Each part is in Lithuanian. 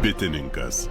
Bitininkas.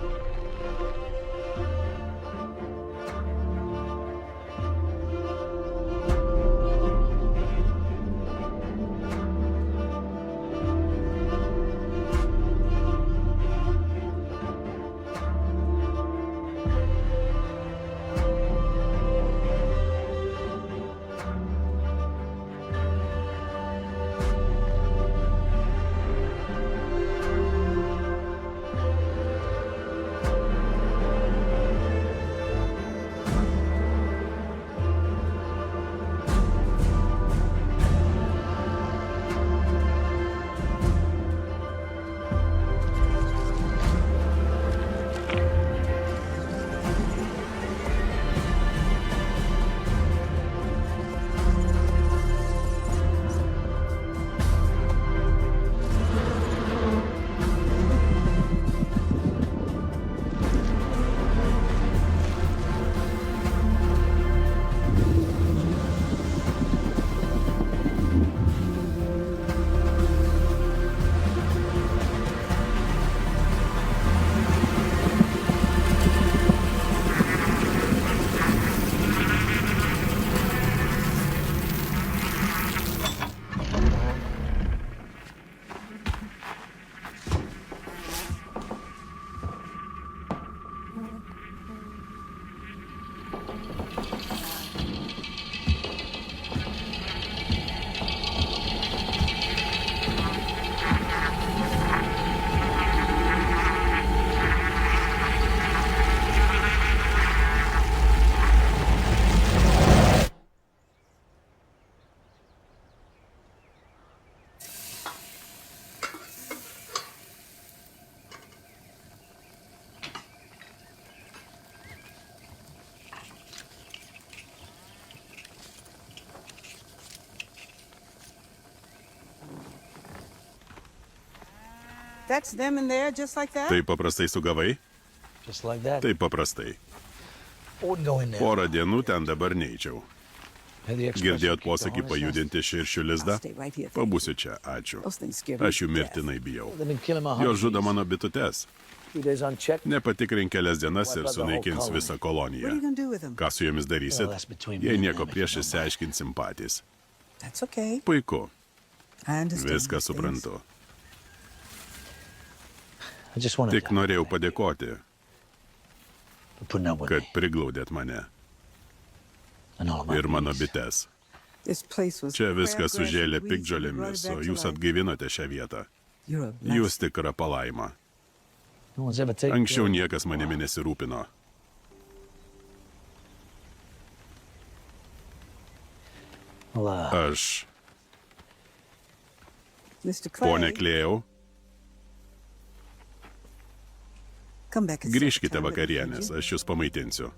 That's them in there, just like that? Taip paprastai sugavai? Just like that. Taip paprastai. Wouldn't go in there. Porą dienų ten dabar neičiau. Had the express Girdėjot keep posakį going, pajudinti širšių lizdą? I'll stay right here. Pabūsiu čia, ačiū. Those things scare me Aš jų to death. mirtinai bijau. They've been killing my Jos honeybees. žudo mano bitutes. 2 days unchecked. Nepatikrink kelias dienas ir sunaikins visą What are koloniją. you gonna do with them? Ką su jomis darysit? Well, that's between me Jei and nieko them, if prieš you don't mind. išsiaiškinsim patys. That's okay. Puiku, I understand. viską these things. suprantu. I just wanted Tik norėjau padėkoti, for putting up with kad me priglaudėt mane and all of my ir mano bees. bites. This place was Čia viskas crabgrass and užėlė weeds, and you brought piktžolėmis, it back o to jūs life. atgaivinote šią vietą. You're a Jūs tikra palaima. No one's ever taken Anksčiau care of niekas manimi nesirūpino. me. Well, Aš, Mr. Clay, ponė Klėjau, come back and sit grįžkite down with me, vakarienės, would you? aš jūs pamaitinsiu.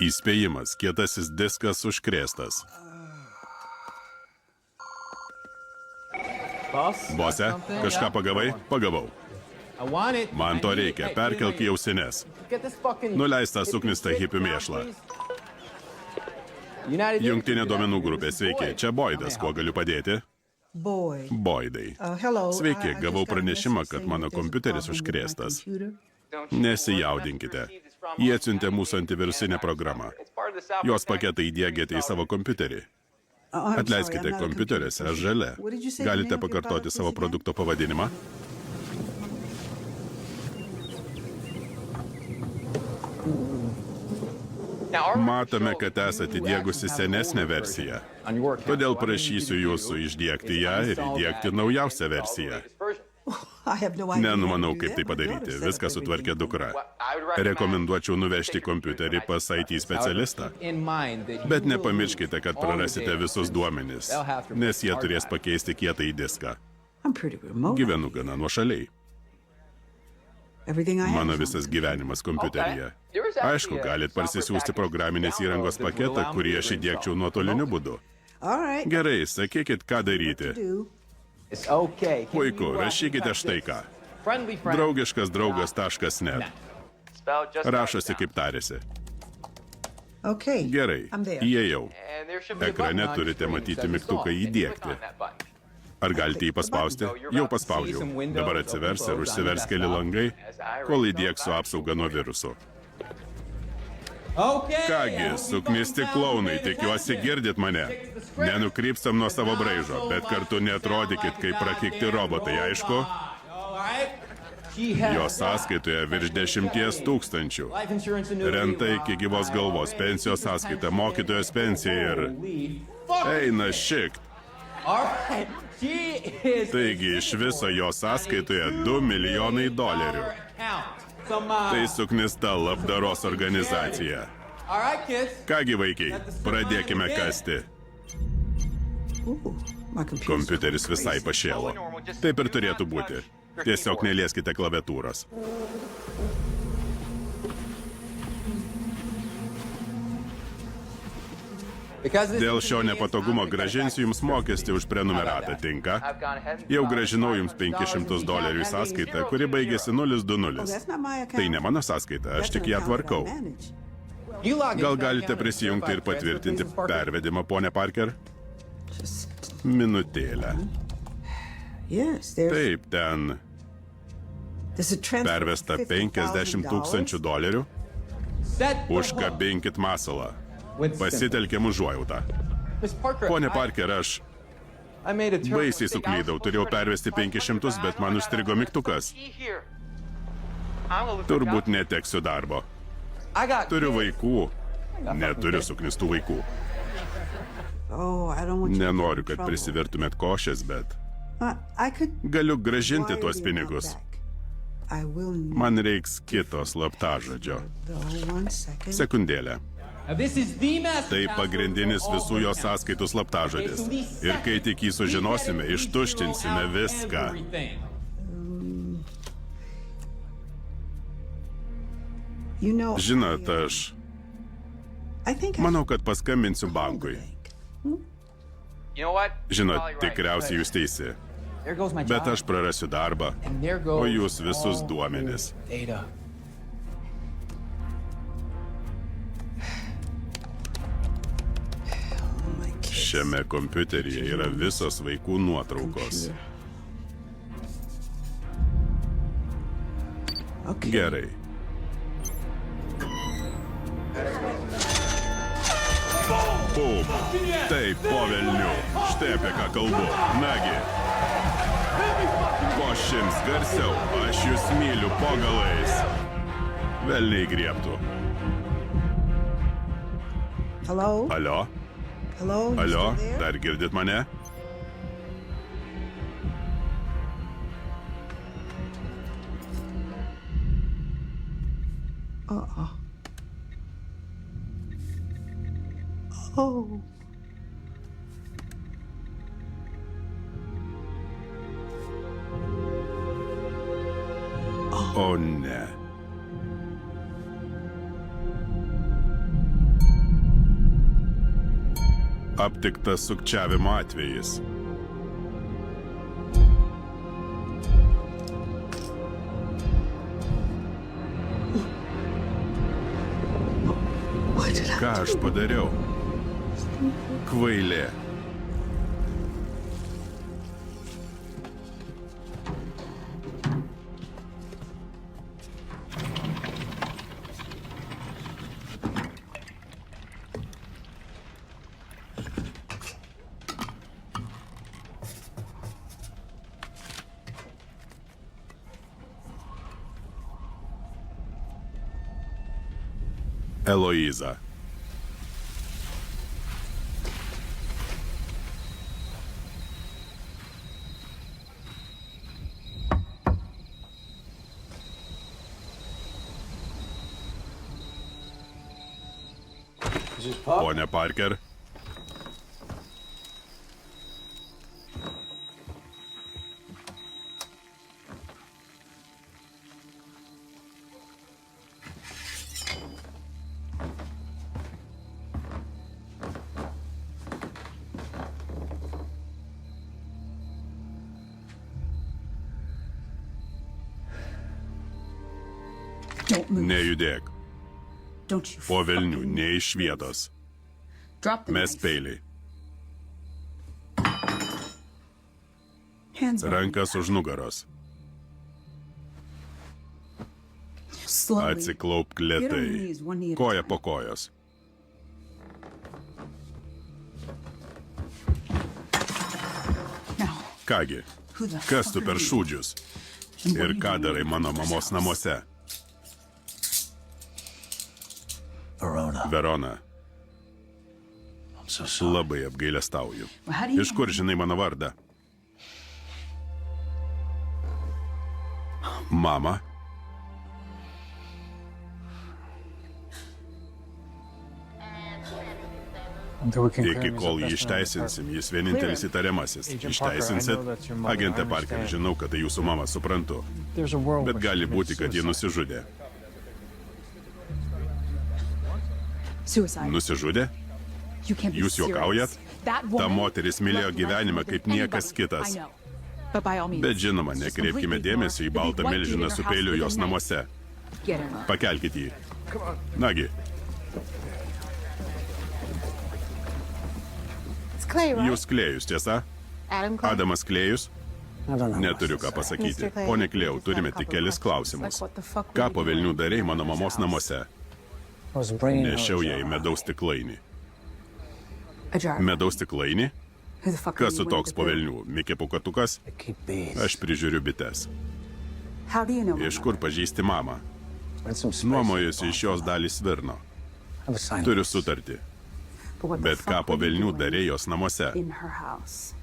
Įspėjimas, kietasis diskas užkrėstas. Bose, kažką pagavai? Pagavau. Man to reikia, perkelk į ausines. Nuleistą suknistą hipių mėšlą. Jungtinė duomenų grupė, sveiki, čia Boydas, kuo galiu padėti? Boyd. Boydai. Hello. Sveiki, I gavau just got a pranešimą, message kad saying mano that there's a kompiuteris problem with my užkrėstas. computer. Nesijaudinkite. Jie atsiuntė mūsų antivirusinę programą. Jos paketą įdėgėte į savo kompiuterį. I'm Atleiskite, sorry, I'm not a kompiuteriuose computer žalia. person. What did you say the Galite name of your pakartoti product savo is again? produkto pavadinimą? Matome, kad esate įdiegusi senesnę versiją. Todėl prašysiu jūsų išdiegti ją ir įdiegti naujausią versiją. I have no idea. Nenumanau, kaip tai padaryti. Viską sutvarkė dukra. Rekomenduočiau nuvežti kompiuterį pas IT specialistą. Bet nepamirškite, kad prarasite visus duomenis, nes jie turės pakeisti kietąjį diską. I'm pretty remote. Gyvenu gana nuošaliai. Everything I have Mano is on visas computer. gyvenimas kompiuteryje. Aišku, galit parsisiųsti programinės įrangos paketą, kurį aš įdėkčiau nuotoliniu būdu. All right. Gerai, sakykit, ką daryti. Do. Puiku, rašykite štai ką. Draugiškas draugas.net. Rašosi kaip tarėsi. Okay. Gerai, I'm there. įėjau. Ekrane turite matyti mygtuką įdiegti. Ar galite jį paspausti? Jau paspaudžiau. Dabar atsivers ir užsivers keli langai, kol įdiegsiu apsaugą nuo virusų. Kągi, suknisti klaunai, tikiuosi girdit mane. Nenukrypstam nuo savo braižo, bet kartu netrodykit kaip prakikti robotai, aišku? Jo sąskaitoje virš 10 000. Renta iki gyvos galvos, pensijos sąskaita, mokytojos pensija ir... Eina šikt. Taigi iš viso jo sąskaitoje $2 milijonai. Tai suknista labdaros organizacija. Kągi vaikai, pradėkime kasti. Ooh, my computer's Kompiuteris visai pašėlo. Taip ir turėtų būti. Tiesiog nelieskite klaviatūros. Dėl šio nepatogumo grąžinsiu jums mokestį už prenumeratą, tinka? Jau grąžinau jums $500 į sąskaitą, kuri baigėsi 020. That's not my account. Tai ne mano sąskaita, aš tik ją tvarkau. Gal galite prisijungti ir patvirtinti pervedimą, ponė Parker? Minutėlę. Yes, there's Taip, ten a transfer pervesta of $50 000. Užkabinkit masalą. Pasitelkiam užuojautą. Pone Parker, aš baisiai suklydau. Turėjau pervesti 500, bet man užstrigo mygtukas. Turbūt neteksiu darbo. Turiu vaikų. Neturiu suknistų vaikų. Oh, I don't want you to Nenoriu, get in kad trouble. prisivertumėt košės, bet I could galiu gražinti wire tuos the account pinigus. back. I will need Man reiks kito slaptažodžio. though 1 second. Sekundėlę. Tai pagrindinis visų jo sąskaitų slaptažodis. Ir kai tik jį sužinosime, ištuštinsime viską. You know, Žinot, aš I think I manau, kad paskambinsiu bankui. Žinot, tikriausiai jūs teisi. Bet aš prarasiu darbą, o jūs visus duomenis. Šiame kompiuteryje yra visos vaikų nuotraukos. Okay. Gerai. Bum. Taip, po velnių. Štai apie ką kalbu. Nagi. Košims garsiau. Aš jūs myliu po galais. Velniai griebtų. Hello? Alio? Hello? You Alio? still there? Dar girdit mane? Oh. O ne. Aptiktas sukčiavimo atvejis. What did I Ką aš padariau? Kvailė. Eloiza. Pone Parker. Don't move. Nejudėk. Don't you Po velnių, fucking- ne iš vietos. Drop the Mes knife. peiliai. Hands behind Rankas your už nugaros. back. Slowly. Atsiklaupk Get on your lėtai. knees, one knee at a Koja time. po kojos. Now, Kągi, who the kas fuck tu are per you? šūdžius? And what Ir are you ką doing darai in mano my mamos house? namuose? Verona. Verona, I'm so sorry. labai apgailestauju. Well, how do you Iš kur žinai mano vardą? Mama, iki kol jį išteisinsim, jis vienintelis įtariamasis. Išteisinsit? Agente Parker, žinau, kad tai jūsų mama, suprantu. Bet gali būti, kad ji nusižudė. Suicide. Nusižudė? You can't be Jūs juokaujat? serious. That Ta woman moteris mylėjo loved gyvenimą life more kaip than niekas anybody. kitas. I know. But by all means, Bet žinoma, just nekreipkime completely dėmesio į ignore baltą the big white milžiną dude in su her house peiliu with jos a knife. namuose. Get her. Pakelkit jį. Nagi, It's Clay, right? jūs Klėjus, tiesa? Adam Clay? Adamas Klėjus? I don't know. Neturiu ką pasakyti. Mr. Clay, Pone Klėjau, just turime have a tik couple kelis of klausimus. questions. Like, what the fuck were Ką you po doing velnių in darei this mano mamos house? namuose? I was bringing Nešiau her ją į medaus stiklainį. A jar. Medaus stiklainį? Who the fuck are Kas you tu when toks the po bill? velnių? Mikė Pūkuotukas? I keep bees. Aš prižiūriu bites. How do you know? Iš kur pažįsti mamą? Spend some space. Nuomojusi iš jos dalį svirno. Have a sign. Turiu sutartį. But what the Bet ką fuck po were you velnių doing darei jos namuose? in her house?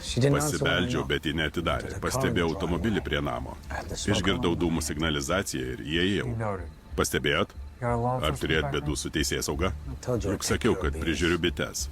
She didn't answer when I Pasibeldžiau, knocked. bet ji neatidarė. Pastebėjau automobilį prie namo. Išgirdau dūmų signalizaciją ir įėjau. Pastebėjot? Ar turėjot bėdų su teisėsauga? Juk sakiau, kad prižiūriu bites.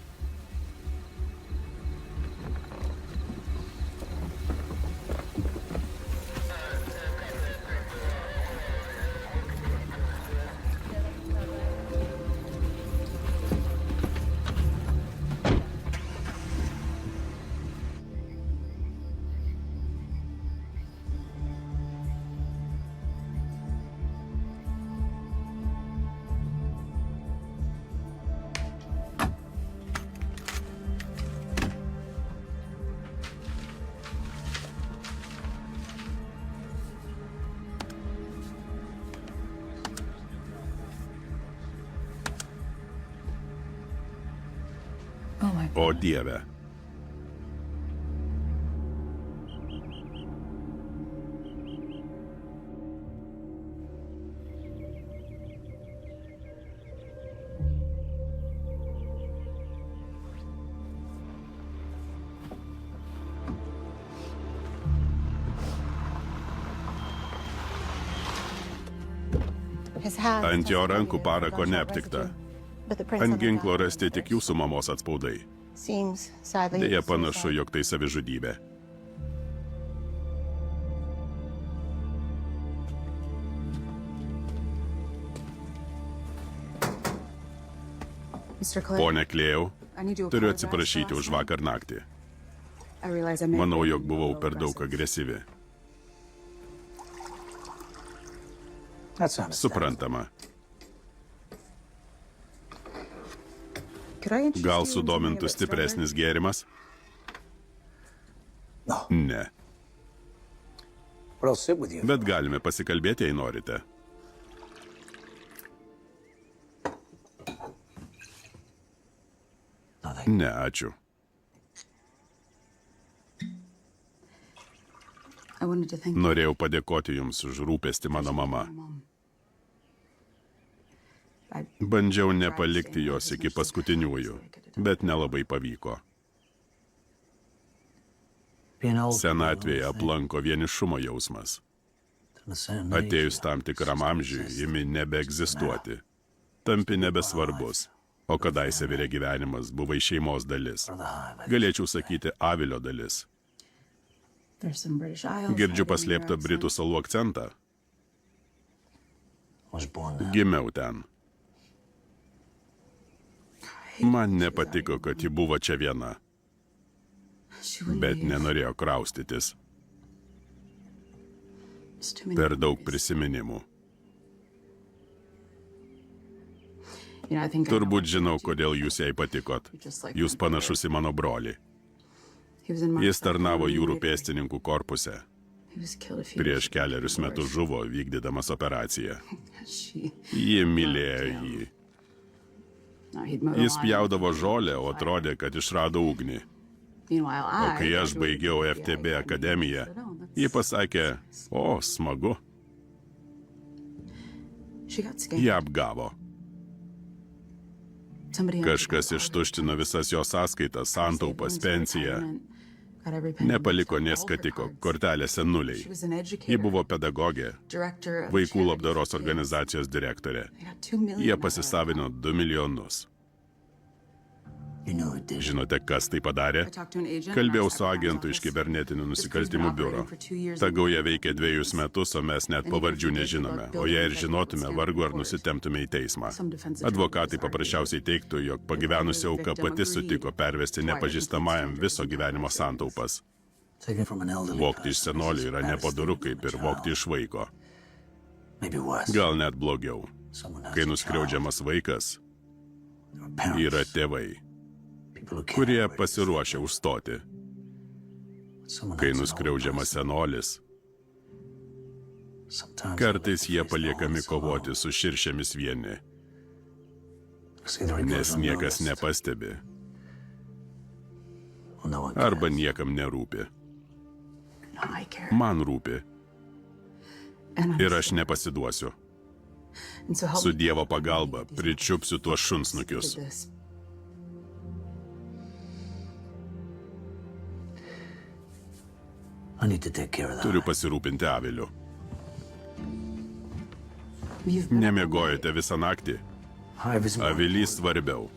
Oh my. O Dieve. His hands Ant jo tested rankų the parako gunshot neaptikta. residue, but the prints on Ant the ginklo gun rasti tik jūsų mamos atspaudai. Seems sadly. Deja, it's panašu, suicide. jog tai savižudybė. Mr. Clay, Pone Klėjau, I need to turiu apologize for atsiprašyti last už night. vakar naktį. I realize I may have Manau, been jog a buvau little per daug aggressive. agresyvi. That's understandable. Suprantama. Could I interest Gal you in something a sudomintų bit stipresnis gėrimas? No. Ne. But I'll sit with you. Bet galime pasikalbėti, jei norite. No, thank you. Ne, ačiū. I wanted to thank you. Norėjau padėkoti Jums už rūpestį mano mama. I Bandžiau nepalikti jos iki paskutiniųjų, bet nelabai pavyko. Being old, Senatvėje aplanko vienišumo jausmas. Atėjus tam tikram amžiui, imi nebeegzistuoti. tampi nebesvarbus. O kadaise virė gyvenimas, buvai šeimos dalis. Galėčiau sakyti, avilio dalis. Girdžiu paslėptą Britų salų akcentą. Gimiau ten. Man nepatiko, kad ji buvo čia viena, bet nenorėjo kraustytis. Per daug prisiminimų. Turbūt žinau, kodėl jūs jai patikot. Jūs panašus į mano brolį. Jis tarnavo jūrų pėstininkų korpuse. Prieš keliarius metus žuvo, vykdydamas operaciją. Ji mylėjo jį. Jis pjaudavo žolę, o atrodė, kad išrado ugnį. O kai aš baigiau FTB akademiją, ji pasakė, o, smagu. Ji apgavo. Kažkas ištuštino visas jos sąskaitas, santaupas, pensiją. Nepaliko nė skatiko, kortelėse nuliai. Ji buvo pedagogė, vaikų labdaros organizacijos direktorė. Jie pasisavino 2 milijonus. Žinote, kas tai padarė? Kalbėjau su agentu iš kibernetinių nusikaltimų biuro. Ta gauja veikė 2 metus, o mes net pavardžių nežinome. O jei ir žinotume, vargu ar nusitemptume į teismą. Advokatai paprasčiausiai teigtų, jog pagyvenusi auka pati sutiko pervesti nepažįstamajam viso gyvenimo santaupas. Vogti iš senolių yra nepadoru, kaip ir vogti iš vaiko. Gal net blogiau. Kai nuskriaudžiamas vaikas, yra tėvai, kurie pasiruošia užstoti. Kai nuskriaudžiamas senolis, kartais jie paliekami kovoti su širšėmis vieni, nes niekas nepastebi arba niekam nerūpi. Man rūpi ir aš nepasiduosiu. Su Dievo pagalba pričiupsiu tuos šunsnukius. Turiu pasirūpinti aviliu. Nemiegojote visą naktį? Avilys svarbiau.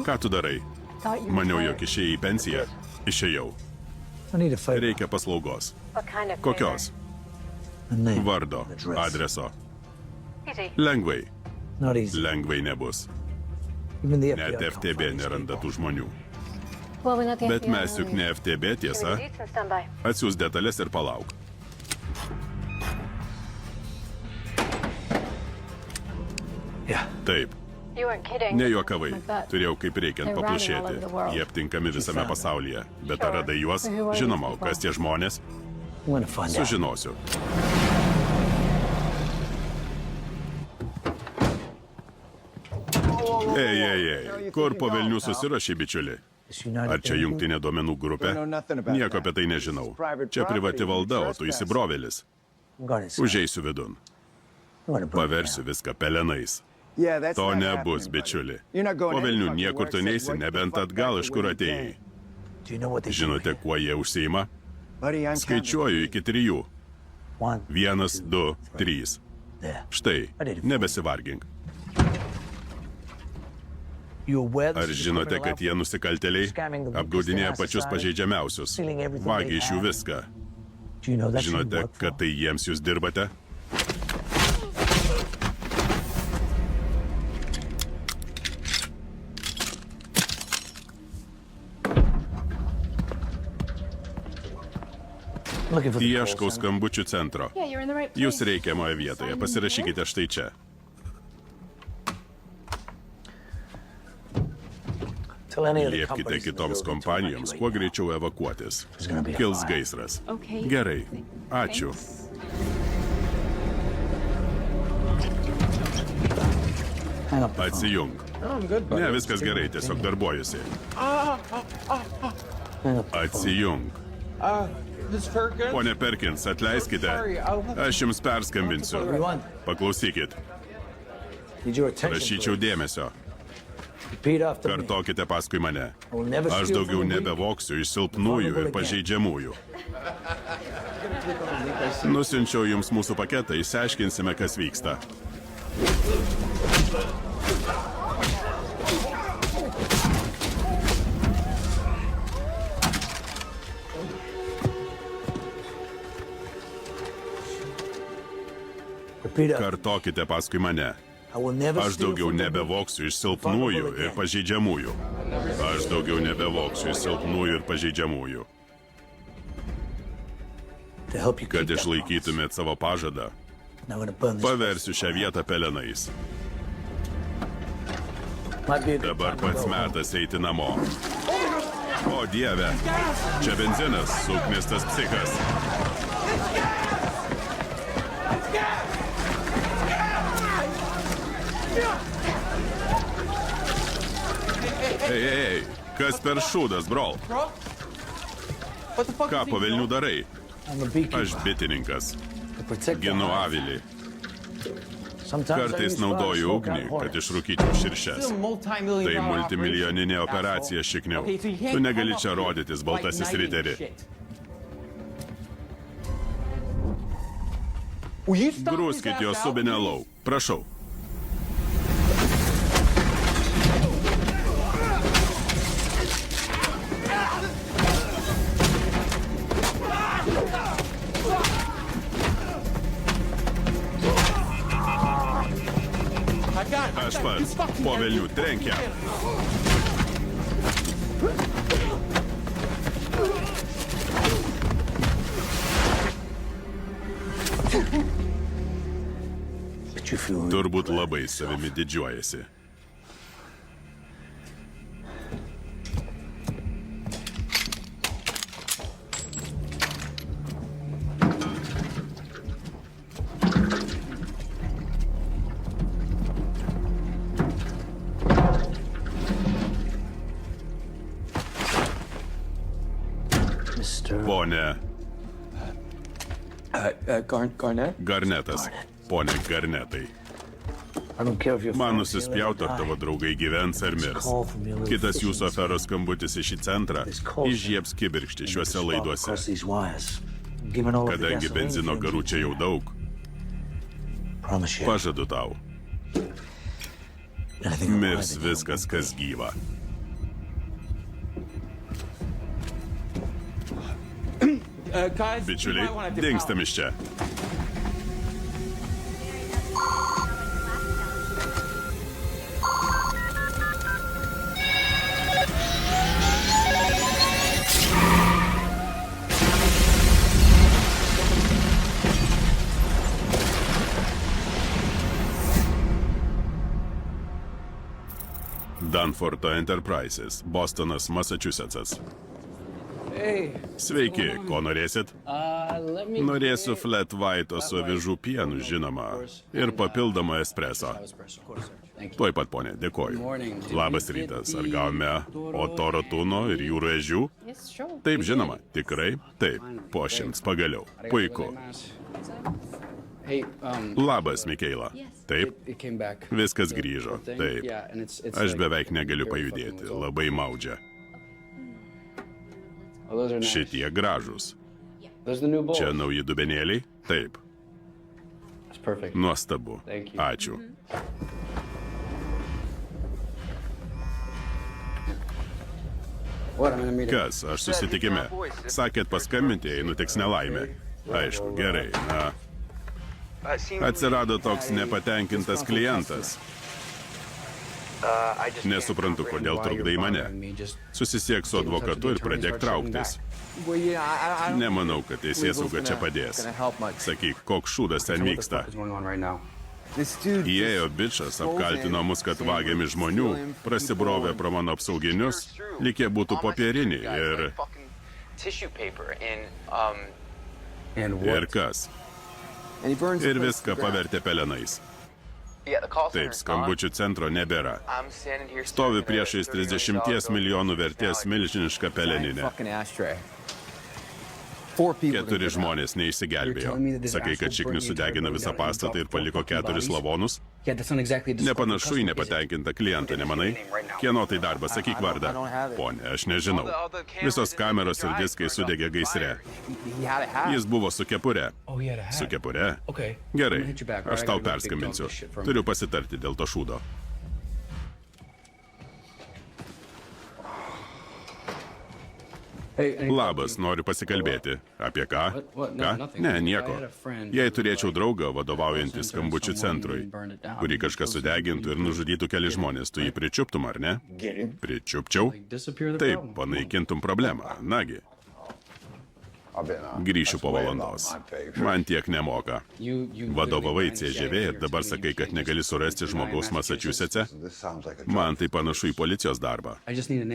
Ką tu darai? Maniau, jog išėjai į pensiją. Išėjau. Reikia paslaugos. Kokios? Vardo, adreso. Lengvai. Lengvai nebus. Net FTB neranda tų žmonių. Bet mes juk ne FTB, tiesa? Atsiųs detalės ir palauk. Taip. Nejuokavai. Turėjau kaip reikiant paplušėti. Jie aptinkami visame pasaulyje. Bet ar radai juos? Žinoma, kas tie žmonės? Sužinosiu. Ei, kur po velnių susirašė, bičiuli? Ar čia jungtinė duomenų grupė? Nieko apie tai nežinau. Čia privati valda, o tu įsibrovėlis. Užeisiu vidun. Paversiu viską pelenais. To nebus, bičiuli. Po velnių niekur tu neisi, nebent atgal, iš kur atėjai. Žinote, kuo jie užsiima? Skaičiuoju iki 3. 1, 2, 3. Štai, nebesivargink. Ar žinote, kad jie nusikaltėliai apgaudinėja pačius pažeidžiamiausius? Vagia iš jų viską. Žinote, kad tai jiems jūs dirbate? Ieškau skambučių centro. Jūs reikiamoje vietoje. Pasirašykite štai čia. Liepkite kitoms kompanijoms kuo greičiau evakuotis. Kils gaisras. Gerai. Ačiū. Atsijung. Ne, viskas gerai, tiesiog darbuojusi. Atsijung. Pone Perkins, atleiskite. Aš jums perskambinsiu. Paklausykit. Need your attention, Prašyčiau please. dėmesio. Repeat after me. Kartokite paskui mane. I will never Aš steal daugiau from the weak. nebevoksiu iš silpnųjų ir pažeidžiamųjų. Nusiunčiau jums mūsų paketą, išsiaiškinsime, kas vyksta. Repeat after me. Kartokite paskui mane. I will never Aš steal daugiau from the weak. nebevoksiu iš silpnųjų ir pažeidžiamųjų. Aš daugiau nebevoksiu iš silpnųjų ir pažeidžiamųjų. To help you Kad keep that išlaikytumėt savo pažadą, promise. Now I'm gonna burn this paversiu šią vietą pelenais. Might be a good Dabar time to pats go home. metas eiti namo. O Dieve, čia benzinas, suknistas psichas. Ei, kas per šūdas, brol? Ką po velnių darai? I'm a beekeeper. Aš bitininkas, To protect the ginu hive. avilį. Sometimes I Kartais use fire to naudoju smoke ugnį, out kad hornets. išrūkyčiau širšes. Tai multimilijoninė operacija, šikniau. Tu negali čia rodytis, baltasis riteri. Grūskit jo subinę lauk. Prašau. Aš pats. Po velnių trenkia. But you feel Turbūt labai savimi didžiuojasi. Mr. Pone Garnett? Garnetas. Pone Garnetai. I don't care if you're Man fancy or nusispjauti, ar die. tavo draugai gyvens ar mirs. Kitas jūsų aferos skambutis į šį centrą įžiebs kibirkštį šiuose laiduose. Across these wires. Given all of the Kadangi gasoline benzino fumes, garų čia jau daug, promise you, pažadu tau, anything mirs alive viskas, kas gyva. Bičiuliai, dingstam iš čia. Danforto Enterprises, Bostonas, Massachusettsas. Sveiki, ko norėsit? Norėsiu flat white su avižų pienu, žinoma, ir papildomą espresso. Tuoj pat, ponė, dėkoju. Labas rytas, ar gavome otoro tuno ir jūrų ežių? Taip, žinoma, tikrai, taip, po 100 pagaliau. Puiku. Labas, Mikeila. Taip, viskas grįžo, taip. Aš beveik negaliu pajudėti, labai maudžia. Šitie gražūs. Čia nauji dubenėliai? Taip. Nuostabu. Ačiū. Kas, aš susitikime. Sakėt paskambinti, jei nutiks nelaimė. Aišku, gerai, na. Atsirado toks nepatenkintas klientas. Nesuprantu, kodėl trukdai mane. Susisiek su advokatu ir pradėk trauktis. Nemanau, kad teisėsauga čia padės. Sakyk, koks šūdas ten vyksta. Įėjo bičas, apkaltino mus, kad vagiam iš žmonių, prasibrovė pro mano apsauginius, lyg jie būtų popieriniai ir... Ir kas? Ir viską pavertė pelenais. Taip, skambučių centro nebėra. Stovi priešais 30 milijonų vertės milžinišką peleninę. 4 žmonės neišsigelbėjo. Sakai, kad šiknius sudegina visą pastatą ir paliko 4 lavonus? Nepanašu į nepatenkintą klientą, nemanai? Kieno tai darbas, sakyk vardą. Pone, aš nežinau. Visos kameros ir diskai sudegė gaisre. Jis buvo su kepure. Su kepure? Gerai, aš tau perskambinsiu. Turiu pasitarti dėl to šūdo. Labas, noriu pasikalbėti. Apie ką? Ką? Ne, nieko. Jei turėčiau draugą, vadovaujantį skambučių centrui, kurį kažkas sudegintų ir nužudytų keli žmonės, tu jį pričiuptum, ar ne? Pričiupčiau? Taip, panaikintum problemą. Nagi. Grįšiu po valandos. Man tiek nemoka. Vadovavai CŽV ir dabar sakai, kad negali surasti žmogaus Massachusetts'e? Man tai panašu į policijos darbą.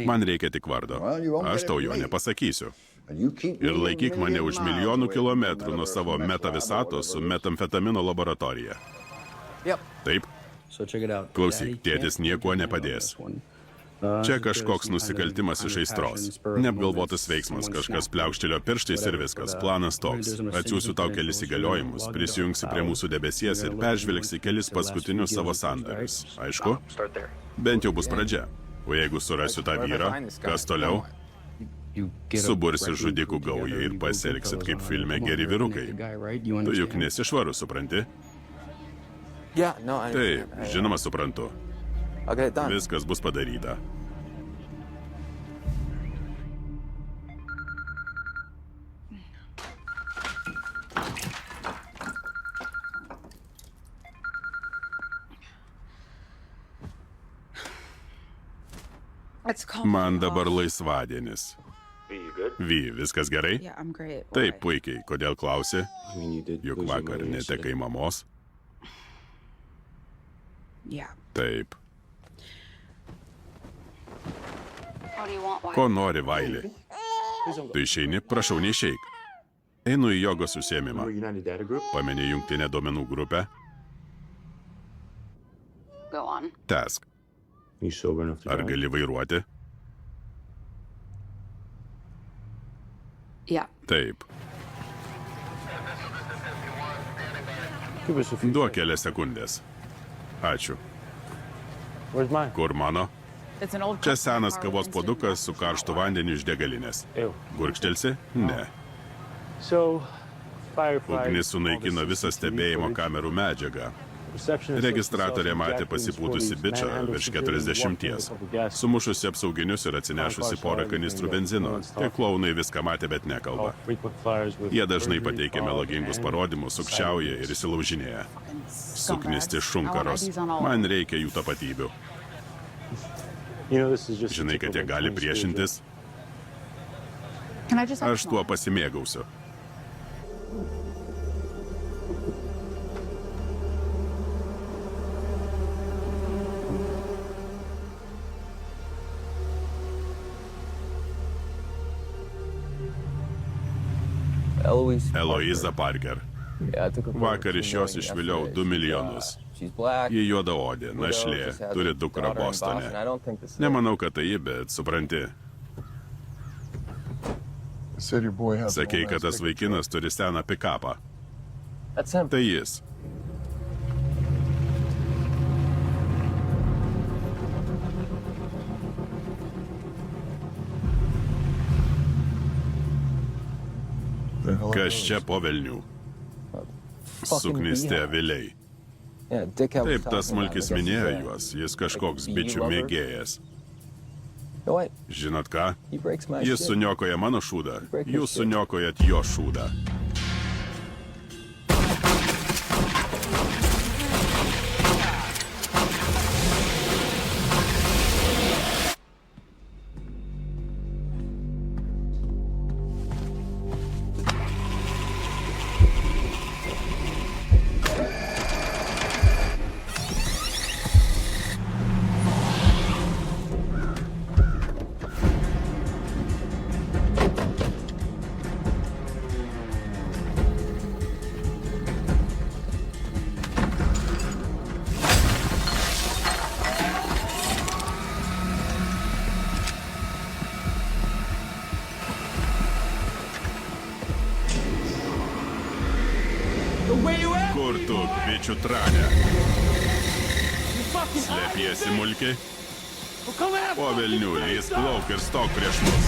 Man reikia tik vardo. Aš tau jo nepasakysiu. Ir laikyk mane už milijonų kilometrų nuo savo metavisatos su metamfetamino laboratorija. Taip? Klausyk, tėtis niekuo nepadės. Čia kažkoks nusikaltimas iš aistros. Neapgalvotas veiksmas, kažkas pliaukštelio pirštais ir viskas. Planas toks. Atsiųsiu tau kelis įgaliojimus, prisijungsi prie mūsų debesies ir peržvelgsi kelis paskutinius savo sandorius. Aišku? Bent jau bus pradžia. O jeigu surasiu tą vyrą, kas toliau? Subursi žudikų gaują ir pasielgsit kaip filme Geri vyrukai. Tu juk nesi švarus, supranti? Taip, žinoma, suprantu. Viskas bus padaryta. Man dabar laisvadienis. Vy, viskas gerai? Taip, puikiai. Kodėl klausi? Juk vakar netekai mamos? Taip. Ko nori, Vaili? Tu išeini? Prašau, neišeik. Einu į jogos užsiėmimą. Pameni jungtinę duomenų grupę? Tęsk. Ar gali vairuoti? Taip. Duok kelias sekundės. Ačiū. Kur mano? Čia senas kavos puodukas su karštu vandeniu iš degalinės. Gurkštelsi? Ne. Ugnis sunaikino visą stebėjimo kamerų medžiagą. Registratorė matė pasipūtusi bičą virš 40, sumušusi apsauginius ir atsinešusi porą kanistrų benzino. Tie klounai viską matė, bet nekalba. Jie dažnai pateikia melagingus parodymus, sukčiauja ir įsilaužinėja. Suknisti šunkaros. Man reikia jų tapatybių. Žinai, kad jie gali priešintis? Aš tuo pasimėgausiu. Eloiza Parker. Vakar iš jos išviliau 2 milijonus. Ji juodaodė, našlė, turi dukrą Bostone. Nemanau, kad tai ji, bet supranti. Sakei, kad tas vaikinas turi seną pikapą. Tai jis. Kas čia po velnių? Suknisti aviliai. Taip, tas smulkis minėjo juos, jis kažkoks bičių mėgėjas. Žinot ką? Jis suniokoja mano šūdą, jūs suniokojat jo šūdą. Kur tu, bičių tranė? Slėpiesi mulki? O velnių, lys plauk ir stok prieš mus.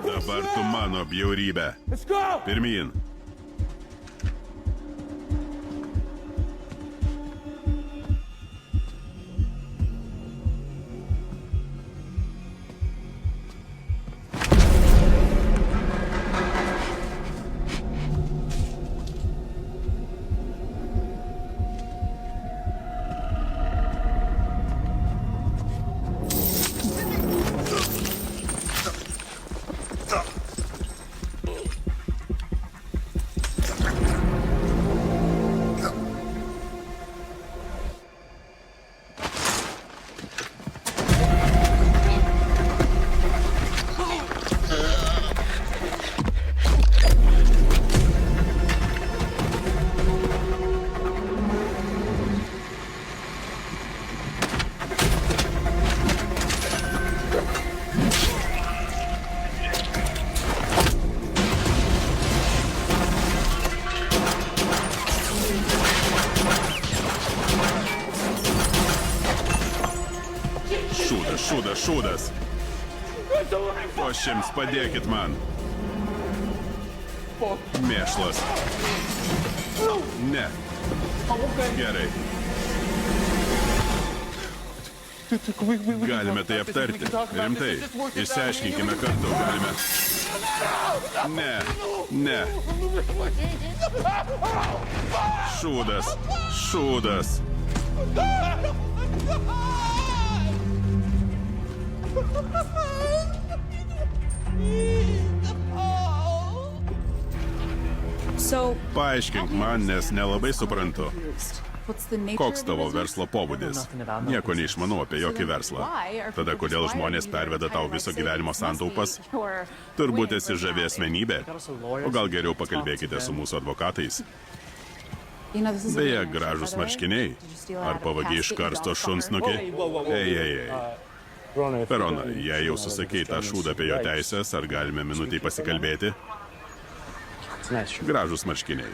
Dabar tu mano bjaurybė. Pirmyn. Šūdas. O šiems padėkit man. Mėšlas. Ne. Gerai. Galime tai aptarti. Rimtai. Išsiaiškinkime kartu. Galime. Ne. Ne. Šūdas. Šūdas. Paaiškink man, nes nelabai suprantu. Koks tavo verslo pobūdis? Nieko neišmanau apie jokį verslą. Tada kodėl žmonės perveda tau viso gyvenimo santaupas? Turbūt esi žavi asmenybė. O gal geriau pakalbėkite su mūsų advokatais? Beje, gražus marškiniai. Ar pavagiai iš karsto šunsnukį? Ei. Perona, jei jau susakei tą šūdą apie jo teisės, ar galime minutį pasikalbėti? Gražus marškiniai.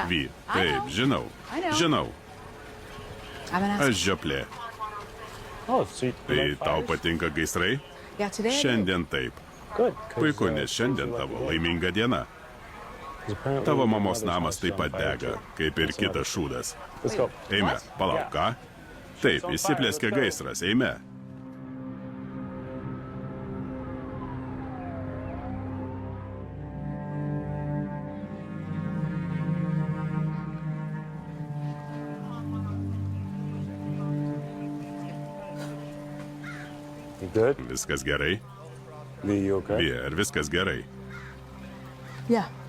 Vy. Taip, žinau. Žinau. Aš žioplė. Tai tau patinka gaisrai? Šiandien taip. Puiku, nes šiandien tavo laiminga diena. Tavo mamos namas taip pat dega, kaip ir kitas šūdas. Eime, palauk, ką? Taip, įsiplėskė gaisras, eime. Viskas gerai? Vie, ar viskas gerai?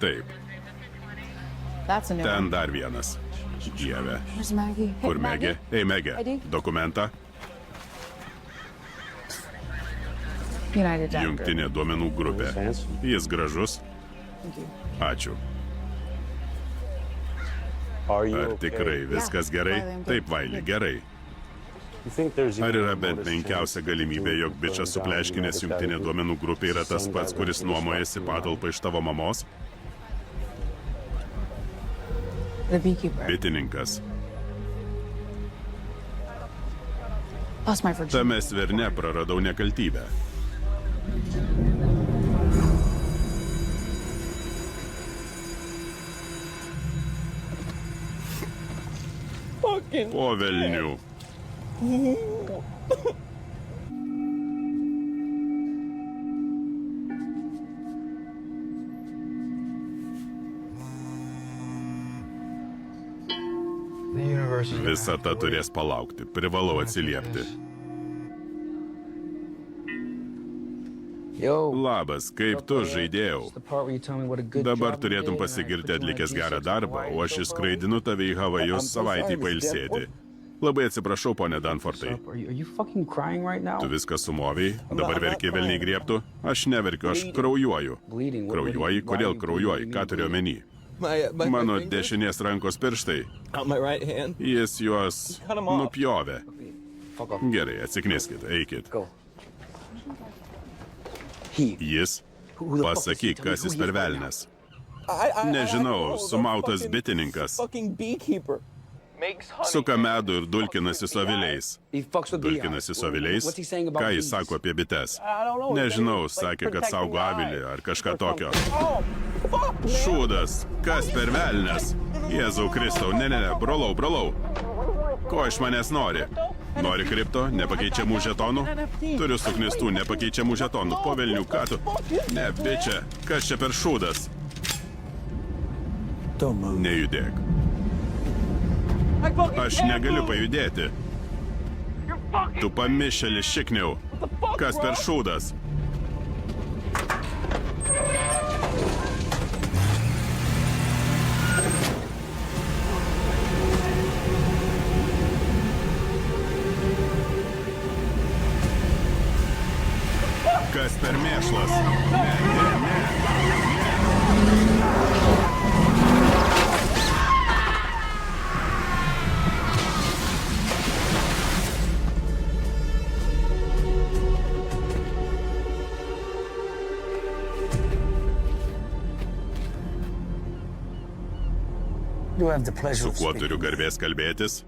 Taip. Ten dar vienas. Dieve. Kur Megė? Ei, Megė, dokumentą. Jungtinė duomenų grupė. Jis gražus. Ačiū. Ar tikrai viskas gerai? Taip, Vaili, gerai. Ar yra bent menkiausia galimybė, jog bičas supleškinęs jungtinė duomenų grupė yra tas pats, kuris nuomojasi patalpą iš tavo mamos? Bitininkas. Tame sverne praradau nekaltybę. Po velnių. Visata turės palaukti. Privalau atsiliepti. Labas, kaip tu, žaidėjau? Dabar turėtum pasigirti atlikęs gerą darbą, o aš išskraidinu tave į Havajus savaitį pailsėti. Labai atsiprašau, ponė Danfortai. Tu viską sumovei? Dabar verki velniai griebtų? Aš neverkiu, aš kraujuoju. Kraujuoji? Kodėl kraujuoji? Ką turiu omeny? Mano dešinės rankos pirštai. Jis juos nupjovė. Gerai, atsikniskit, eikit. Jis? Pasakyk, kas jis per velnes. Nežinau, sumautas bitininkas. Suka medų ir dulkinasi su aviliais. Dulkinasi su aviliais? Ką jis sako apie bites? Nežinau, sakė, kad saugo avilį ar kažką tokio. Šūdas, kas per velnes? Jėzau Kristau, ne, brolau. Ko iš manęs nori? Nori kripto, nepakeičiamų žetonų? Turiu suknistų, nepakeičiamų žetonų. Po velnių, ką tu? Ne, bičia, kas čia per šūdas? Nejudėk. Aš negaliu pajudėti. Tu pamišėli šikniau. Kas per šūdas? Kas per mėšlas? Ne. Su kuo turiu garbės kalbėtis?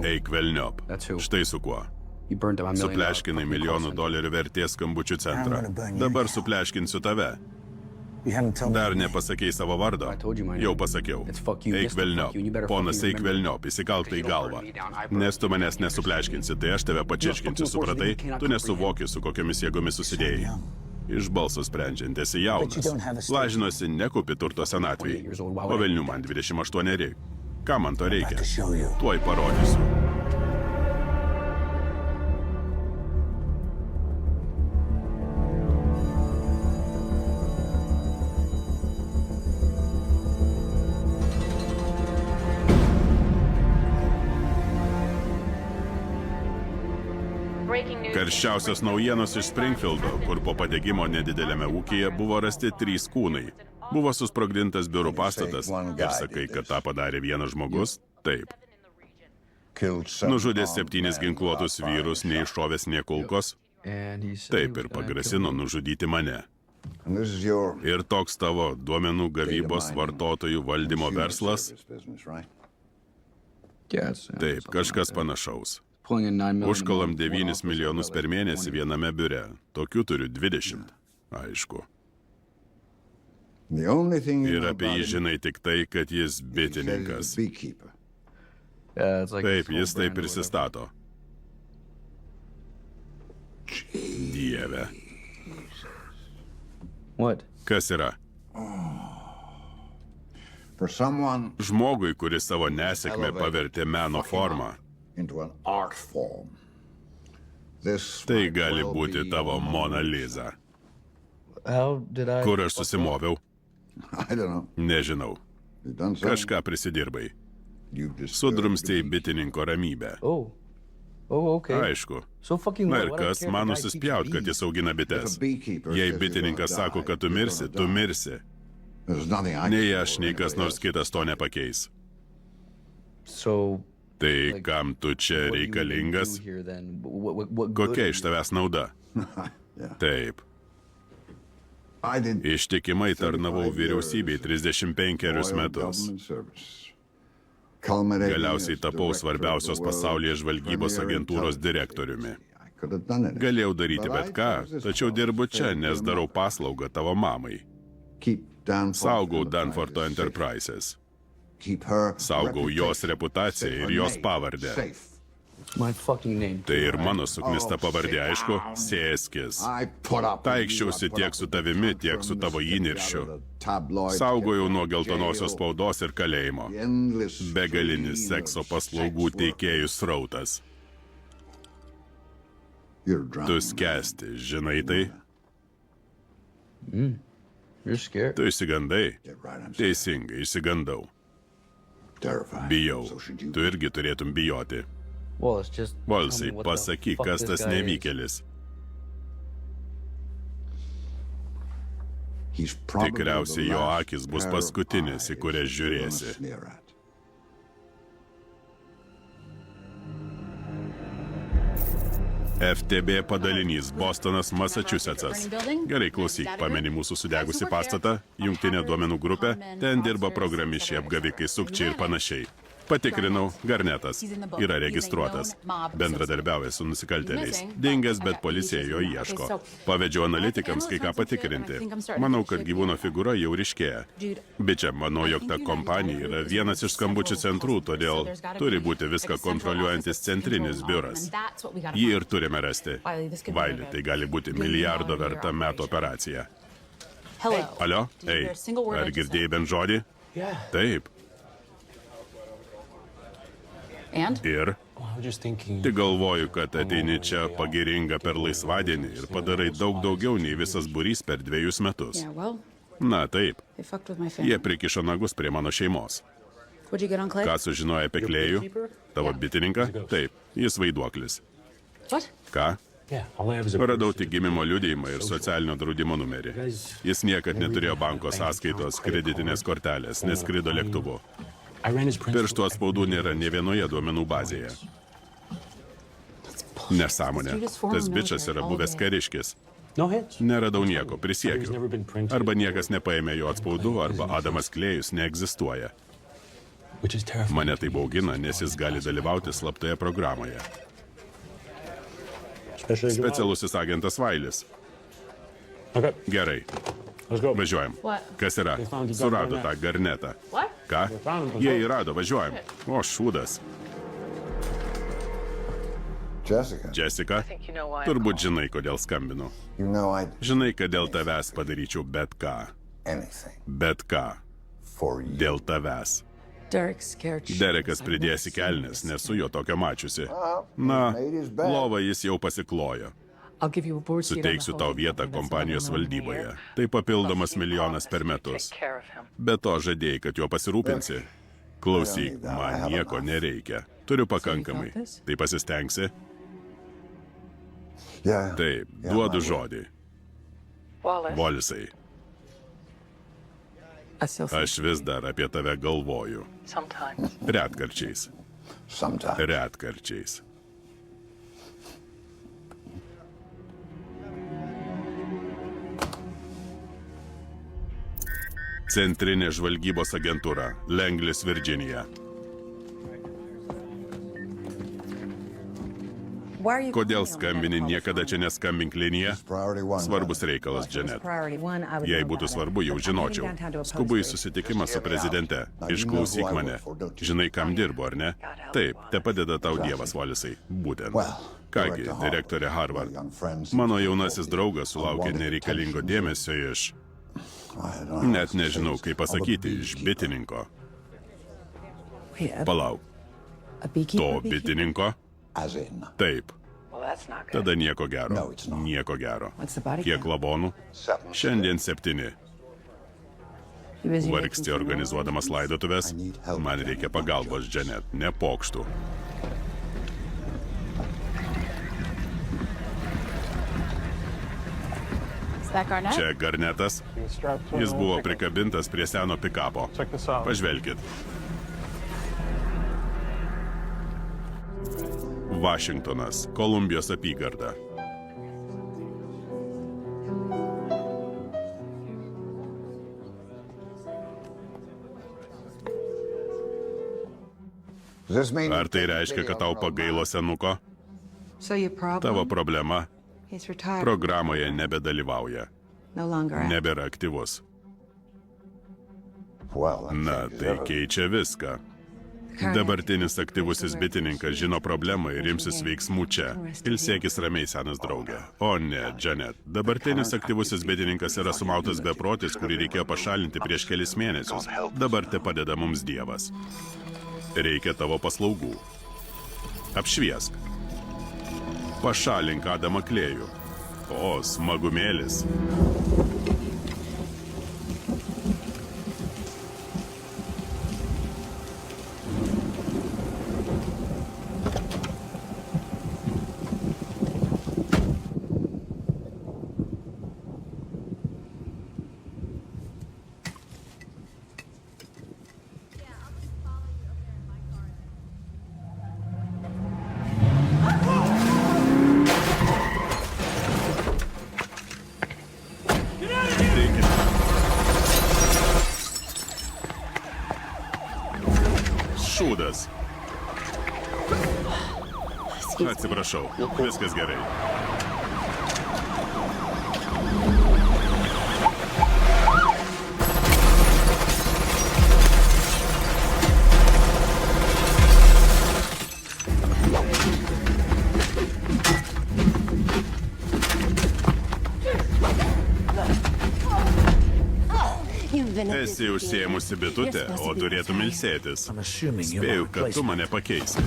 Eik velniop. Štai su kuo. Supleškinai $1 vertės skambučių centrą. Dabar supleškinsiu tave. Dar nepasakei savo vardo. Jau pasakiau. Eik velniop. Ponas, eik velniop. Įsikalk tai į galvą. Nes tu manęs nesupleškinsi, tai aš tave pačiškinsiu, supratai? Tu nesuvoki, su kokiamis jėgomis susidėjai. Iš balso sprendžiant, esi jaunas. Lažinosi, nekaupi turto senatvėj. O velnių man 28. Ką man to reikia? Tuoj parodysiu. Karščiausios naujienos iš Springfieldo, kur po padegimo nedidelėme ūkyje buvo rasti 3 kūnai. Buvo susprogdintas biurų pastatas. Ir sakai, kad tą padarė vienas žmogus? Taip. Nužudė 7 ginkluotus vyrus, neiššovęs nė kulkos? Taip, ir pagrasino nužudyti mane. Ir toks tavo duomenų gavybos vartotojų valdymo verslas? Taip, kažkas panašaus. Užkalam 9 milijonus per mėnesį viename biure. Tokių turiu 20. Aišku. Ir apie jį žinai tik tai, kad jis bitininkas. Taip, jis taip prisistato. Dieve. Kas yra? Žmogui, kuris savo nesėkmę pavertė meno formą, tai gali būti tavo Mona Lisa. Kur aš susimoviau? Nežinau. Kažką prisidirbai. Sudrumstėjai bitininko ramybę. Aišku. Na ir kas, man nusispjaut, kad jis augina bites. Jei bitininkas sako, kad tu mirsi. Nei aš, nei kas nors kitas to nepakeis. Tai kam tu čia reikalingas? Kokia iš tavęs nauda? Taip. Ištikimai tarnavau vyriausybei 35 metus. Galiausiai tapau svarbiausios pasaulyje žvalgybos agentūros direktoriumi. Galėjau daryti bet ką, tačiau dirbu čia, nes darau paslaugą tavo mamai. Saugau Danforto Enterprises. Saugau jos reputaciją ir jos pavardę. Tai ir mano suknista pavardė, aišku, Sėskis. Taikščiausi tiek su tavimi, tiek su tavo įniršiu. Saugojau nuo geltonosios spaudos ir kalėjimo. Begalinis sekso paslaugų teikėjų srautas. Tu skęsti, žinai tai? Tu išsigandai? Teisingai, išsigandau. Bijau. Tu irgi turėtum bijoti. Volsai, pasakyk, kas tas nevykėlis. Tikriausiai jo akis bus paskutinės, į kurias žiūrėsi. FTB padalinys Bostonas, Massachusettsas. Gerai, klausyk, pameni mūsų sudegusi pastatą, jungtinė duomenų grupė, ten dirba programišiai, apgavikai, sukčiai ir panašiai. Patikrinau, Garnetas yra registruotas, bendradarbiauja su nusikaltėliais. Dingęs, bet policija jo ieško. Pavedžiau analitikams kai ką patikrinti. Manau, kad gyvūno figūra jau ryškėja. Bičia, manau, jog ta kompanija yra vienas iš skambučių centrų, todėl turi būti viską kontroliuojantis centrinis biuras. Jį ir turime rasti. Vaili, tai gali būti milijardo verta metų operacija. Alio? Ei, ar girdėjai bent žodį? Taip. Ir tik galvoju, kad ateini čia pagiringa per laisvadienį ir padarai daug daugiau nei visas būrys per 2 metus. Na taip, jie prikišo nagus prie mano šeimos. Ką sužinojo apie Klėjų? Tavo bitininką? Taip, jis vaiduoklis. Ką? Radau tik gimimo liudijimą ir socialinio draudimo numerį. Jis niekad neturėjo banko sąskaitos, kreditinės kortelės, neskrido lėktuvu. Pirštų atspaudų nėra nė vienoje duomenų bazėje. Nesąmonė. Tas bičas yra buvęs kariškis. Neradau nieko, prisiekiu. Arba niekas nepaėmė jo atspaudų, arba Adamas Klėjus neegzistuoja. Mane tai baugina, nes jis gali dalyvauti slaptoje programoje. Specialusis agentas Vailis. Gerai. Važiuojam. Kas yra? Surado tą Garnetą. Ką? Jie įrado, važiuojam. O, šūdas. Jessica, turbūt žinai, kodėl skambinu. Žinai, kad dėl tavęs padaryčiau bet ką. Bet ką. Dėl tavęs. Derekas pridės į kelnes, nesu jo tokio mačiusi. Na, lovą jis jau pasiklojo. Suteiksiu tau vietą kompanijos valdyboje. Tai papildomas $1 milijonas per metus. Be to žadėjai, kad juo pasirūpinsi. Klausyk, man nieko nereikia. Turiu pakankamai. Tai pasistengsi? Taip, duodu žodį. Volisai. Aš vis dar apie tave galvoju. Retkarčiais. Retkarčiais. Centrinė žvalgybos agentūra, Langley, Virginija. Kodėl skambini, niekada čia neskambink liniją? Svarbus reikalas, Janet. Jei būtų svarbu, jau žinočiau. Skubu į susitikimą su prezidente. Išklausyk mane. Žinai, kam dirbu, ar ne? Taip, te padeda tau Dievas, Volisai. Būtent. Kągi, direktorė Harvard. Mano jaunasis draugas sulaukė nereikalingo dėmesio iš... Net nežinau, kaip pasakyti, iš bitininko. Palauk. To bitininko? Taip. Tada nieko gero. Nieko gero. Kiek lavonų? Šiandien 7. Vargsti organizuodamas laidotuvės? Man reikia pagalbos, Janet, ne pokštų. Čia Garnetas. Jis buvo prikabintas prie seno pikapo. Pažvelkit. Vašingtonas, Kolumbijos apygarda. Ar tai reiškia, kad tau pagailo senuko? Tavo problema? Programoje nebedalyvauja. Nebėra aktyvus. Na, tai keičia viską. Dabartinis aktyvusis bitininkas žino problemą ir imsis veiksmų čia. Ilsėkis ramiai, senas draugė. O ne, Janet. Dabartinis aktyvusis bitininkas yra sumautas beprotis, kurį reikėjo pašalinti prieš kelis mėnesius. Dabar te padeda mums Dievas. Reikia tavo paslaugų. Apšviesk. Pašalink Adamą Klėjų. O, smagumėlis. Atsiprašau, viskas gerai. Esi užsiėmusi bitutę, o turėtum ilsėtis. Spėju, kad tu mane pakeisi.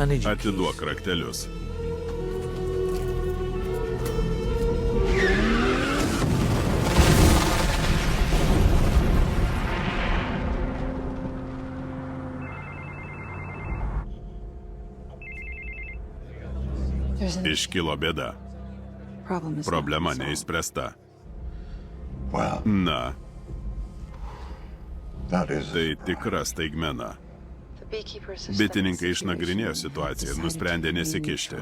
Atiduok raktelius. Iškilo bėda. Problema neišspręsta. Na, tai tikra staigmena. Bitininkai išnagrinėjo situaciją ir nusprendė nesikišti.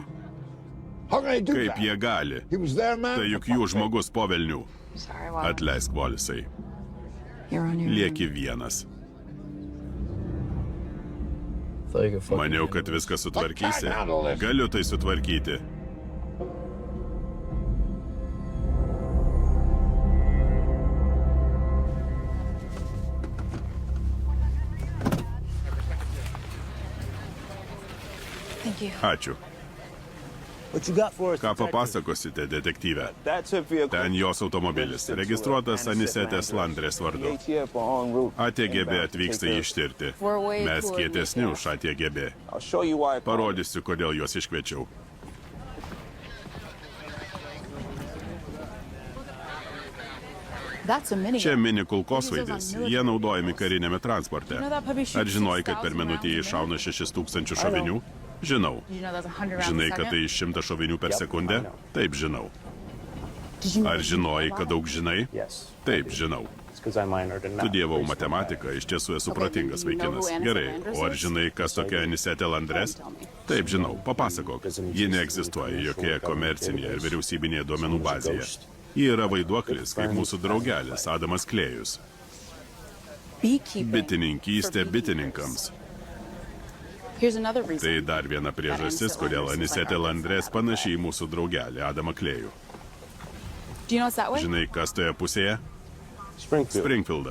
Kaip jie gali? Tai juk jų žmogus po velnių. Atleisk, Volisai. Lieki vienas. Maniau, kad viską sutvarkysi. Galiu tai sutvarkyti. Ačiū. Ką papasakosite, detektyve? Ten jos automobilis, registruotas Anisetės Landrės vardu. ATGB atvyksta jį ištirti. Mes kietesni už ATGB. Parodysiu, kodėl juos iškviečiau. Čia mini kulkosvaidis. Jie naudojami karinėme transporte. Ar žinojai, kad per minutę jie iššauna 6000 šovinių? Žinau. Žinai, kad tai 100 šovinių per sekundę? Taip, žinau. Ar žinojai, kad daug žinai? Taip, žinau. Studijavau matematiką, iš tiesų esu protingas vaikinas. Gerai, o ar žinai, kas tokia Anisetė Landrės? Taip, žinau, papasakok. Ji neegzistuoja jokioje komercinėje ir vyriausybinėje duomenų bazėje. Ji yra vaiduoklis, kaip mūsų draugelis Adamas Klėjus. Bitininkystė bitininkams. Tai dar viena priežastis, kodėl Anisetė Landrės panašiai į mūsų draugelį Adamą Klėjų. Žinai, kas toje pusėje? Springfieldas.